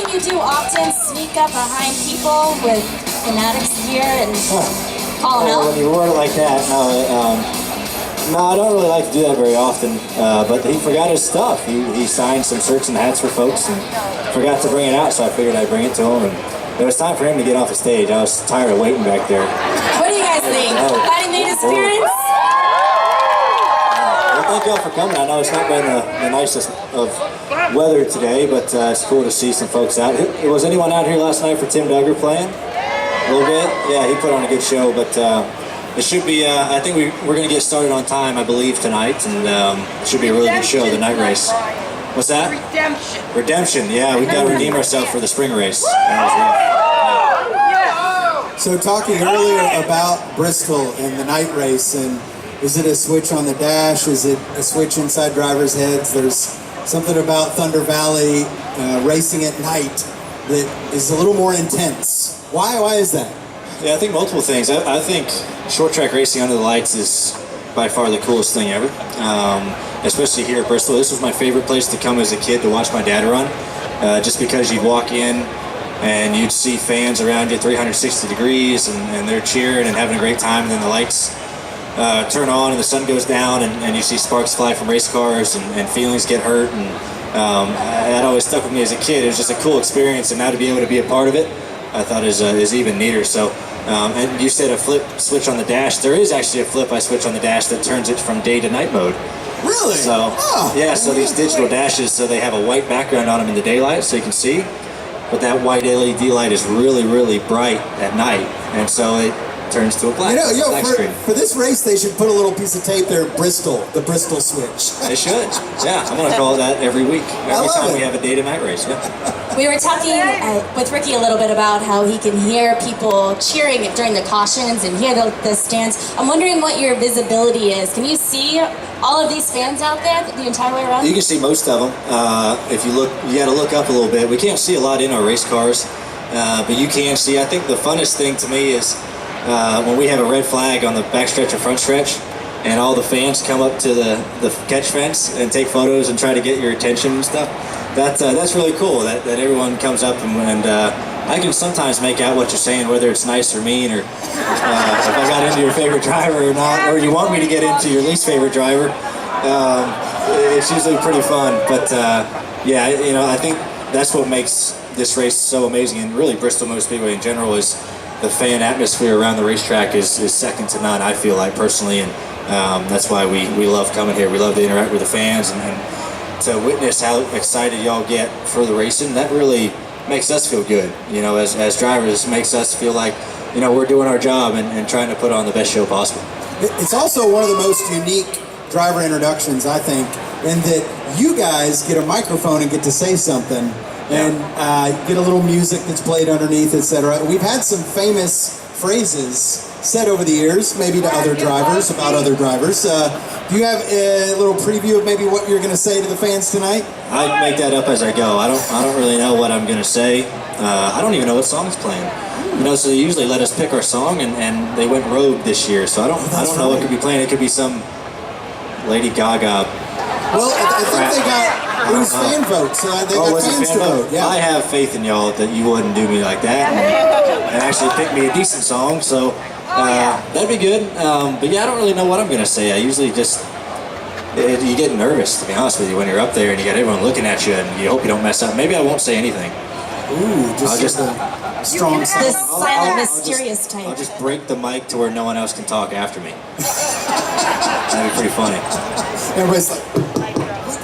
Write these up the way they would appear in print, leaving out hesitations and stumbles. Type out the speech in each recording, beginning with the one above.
something you do often, sneak up behind people with Fanatics gear and call them out? When you word it like that, no, I don't really like to do that very often, but he forgot his stuff. He signed some shirts and hats for folks and forgot to bring it out, so I figured I'd bring it to him. And it was time for him to get off the stage. I was tired of waiting back there. What do you guys think? Glad he made his appearance? Well, thank y'all for coming. I know it's not been the nicest of weather today, but it's cool to see some folks out. Was anyone out here last night for Tim Duggar playing? A little bit? Yeah, he put on a good show, but it should be, I think we're going to get started on time, I believe, tonight, and it should be a really good show, the night race. What's that? Redemption, yeah, we've got to redeem ourselves for the spring race. That was rough. So talking earlier about Bristol and the night race, and is it a switch on the dash? Is it a switch inside drivers' heads? There's something about Thunder Valley racing at night that is a little more intense. Why is that? Yeah, I think multiple things. I think short track racing under the lights is by far the coolest thing ever. Especially here at Bristol. This was my favorite place to come as a kid to watch my dad run. Just because you'd walk in and you'd see fans around you 360 degrees and they're cheering and having a great time, and then the lights turn on and the sun goes down and you see sparks fly from race cars and feelings get hurt. And that always stuck with me as a kid. It was just a cool experience, and now to be able to be a part of it, I thought is even neater. So, and you said a flip switch on the dash. There is actually a flip I switch on the dash that turns it from day to night mode. Really? So, yeah, so these digital dashes, so they have a white background on them in the daylight so you can see, but that white LED light is really, really bright at night, and so it turns to a black, black screen. For this race, they should put a little piece of tape there, Bristol, the Bristol switch. They should. Yeah, I'm going to call it that every week. Every time we have a day to night race. Yeah. We were talking with Ricky a little bit about how he can hear people cheering during the cautions and hear the stands. I'm wondering what your visibility is. Can you see all of these fans out there the entire way around? You can see most of them. If you look, you got to look up a little bit. We can't see a lot in our race cars, but you can see. I think the funnest thing to me is when we have a red flag on the backstretch or front stretch, and all the fans come up to the catch fence and take photos and try to get your attention and stuff. That's really cool that everyone comes up and I can sometimes make out what you're saying, whether it's nice or mean, or if I got into your favorite driver or not, or you want me to get into your least favorite driver. It's usually pretty fun, but yeah, you know, I think that's what makes this race so amazing, and really Bristol Motor Speedway in general, is the fan atmosphere around the racetrack is second to none, I feel like, personally, and that's why we love coming here. We love to interact with the fans and to witness how excited y'all get for the racing. That really makes us feel good, you know, as drivers. It makes us feel like, you know, we're doing our job and trying to put on the best show possible. It's also one of the most unique driver introductions, I think, in that you guys get a microphone and get to say something, and get a little music that's played underneath, etc. We've had some famous phrases said over the years, maybe to other drivers, about other drivers. Do you have a little preview of maybe what you're going to say to the fans tonight? I make that up as I go. I don't really know what I'm going to say. I don't even know what song's playing. You know, so they usually let us pick our song, and they went rogue this year, so I don't know what could be playing. It could be some Lady Gaga. Well, I think they got, it was fan votes, so they got fans to vote. Yeah. I have faith in y'all that you wouldn't do me like that and actually pick me a decent song, so that'd be good. But yeah, I don't really know what I'm going to say. I usually just, you get nervous, to be honest with you, when you're up there and you got everyone looking at you and you hope you don't mess up. Maybe I won't say anything. Ooh, just a strong sign. This silent, mysterious type. I'll just break the mic to where no one else can talk after me. That'd be pretty funny. Everybody's like,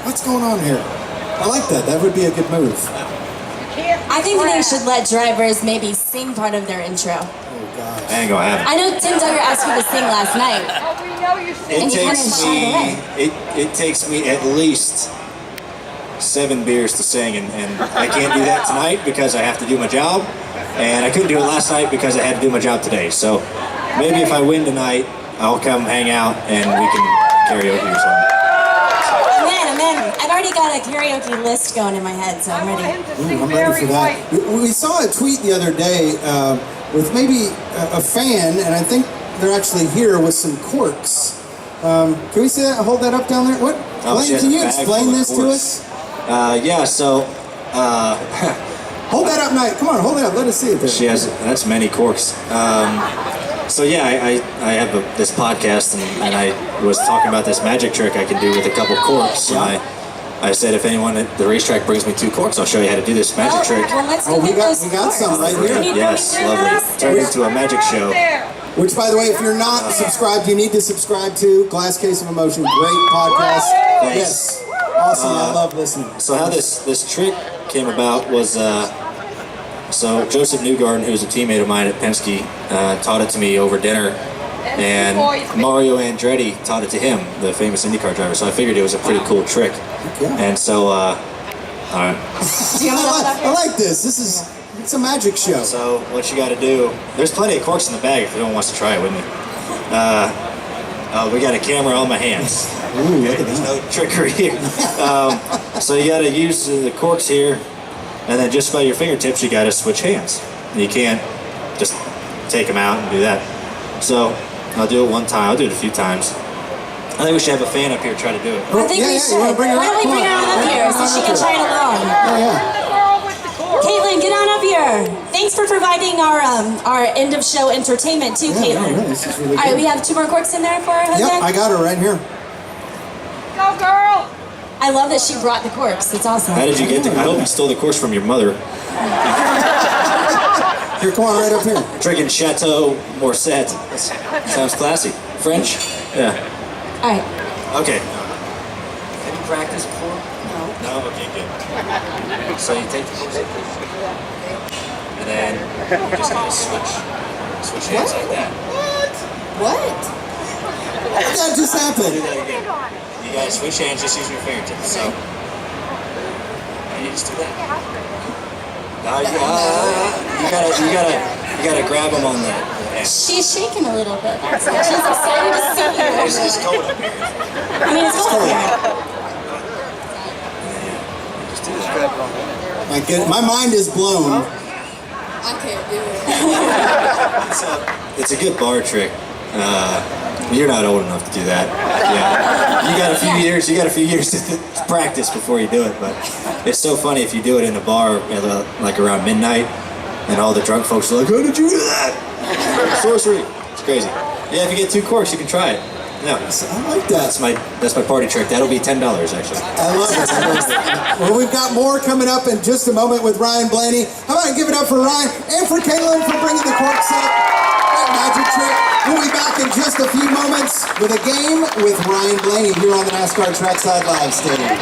what's going on here? I like that. That would be a good move. I think they should let drivers maybe sing part of their intro. Oh, God. I ain't gonna have it. I know Tim Duggar asked you to sing last night. It takes me at least 7 beers to sing, and I can't do that tonight because I have to do my job, and I couldn't do it last night because I had to do my job today. So maybe if I win tonight, I'll come hang out and we can karaoke or something. I'm in. I've already got a karaoke list going in my head, so I'm ready. I'm ready for that. We saw a tweet the other day with maybe a fan, and I think they're actually here with some corks. Can we see that? Hold that up down there. What? Can you explain this to us? Yeah, so Hold that up, Knight. Come on, hold it up. Let us see it there. She has, that's many corks. So yeah, I have this podcast, and I was talking about this magic trick I can do with a couple corks. Yeah. I said, if anyone at the racetrack brings me 2 corks, I'll show you how to do this magic trick. Well, let's go we get those got corks. some right here. Can you Yes, bring me lovely. those? Turned into a magic show. Which, by the way, if you're not subscribed, you need to subscribe to Glass Case of Emotion. Great podcast. Thanks. Yes. Awesome. I love listening. So how this trick came about was, so Joseph Newgarden, who's a teammate of mine at Penske, taught it to me over dinner, and Mario Andretti taught it to him, the famous IndyCar driver. So I figured it was a pretty cool trick. Okay. And so, all right. Do you have it up I here? like this. It's a magic show. So what you got to do? There's plenty of corks in the bag if anyone wants to try it with me. We got a camera on my hands. Ooh, look at There's that. no trickery here. So you got to use the corks here, and then just by your fingertips, you got to switch hands. You can't just take them out and do that. So I'll do it one time. I'll do it a few times. I think we should have a fan up here try to do it. I think Yeah, we yeah, should. you wanna bring her Why up? don't we Come bring her on. on up here so she can try it along? Yeah. Caitlin, get on up here. Thanks for providing our end of show entertainment too, Yeah, Caitlin. no, this is really All right, good. we have 2 more corks in there for her, Jose? Yep, I got her right here. Go, girl! I love that she brought the corks. It's awesome. How did you get the? I hope you stole the corks from your mother. Here, come on, right up here. Drinking Chateau Morset. Sounds classy. French? Yeah. All right. Okay. Have you practiced before? No. No? Okay, good. So you take the corks like this. And then you just gotta switch hands like that. What? What did that just happened? Do that again. You gotta switch hands, just using your fingertips. So, you just do that. You gotta grab them on that. She's shaking a little bit. That's all. She's excited to see you. It's cold up here. I mean, it's cold here. Just do that. My mind is blown. I can't do it. It's a good bar trick. You're not old enough to do that. Yeah. You got a few years. You got a few years to practice before you do it. But it's so funny if you do it in a bar, like around midnight, and all the drunk folks are like, "How did you do that? Sorcery!" It's crazy. Yeah, if you get 2 corks, you can try it. Yeah. I like that. That's my party trick. That'll be $10 actually. I love it. Well, we've got more coming up in just a moment with Ryan Blaney. How about I give it up for Ryan and for Caitlin for bringing the corks up. That magic trick. We'll be back in just a few moments with a game with Ryan Blaney here on the NASCAR Trackside Live Stage.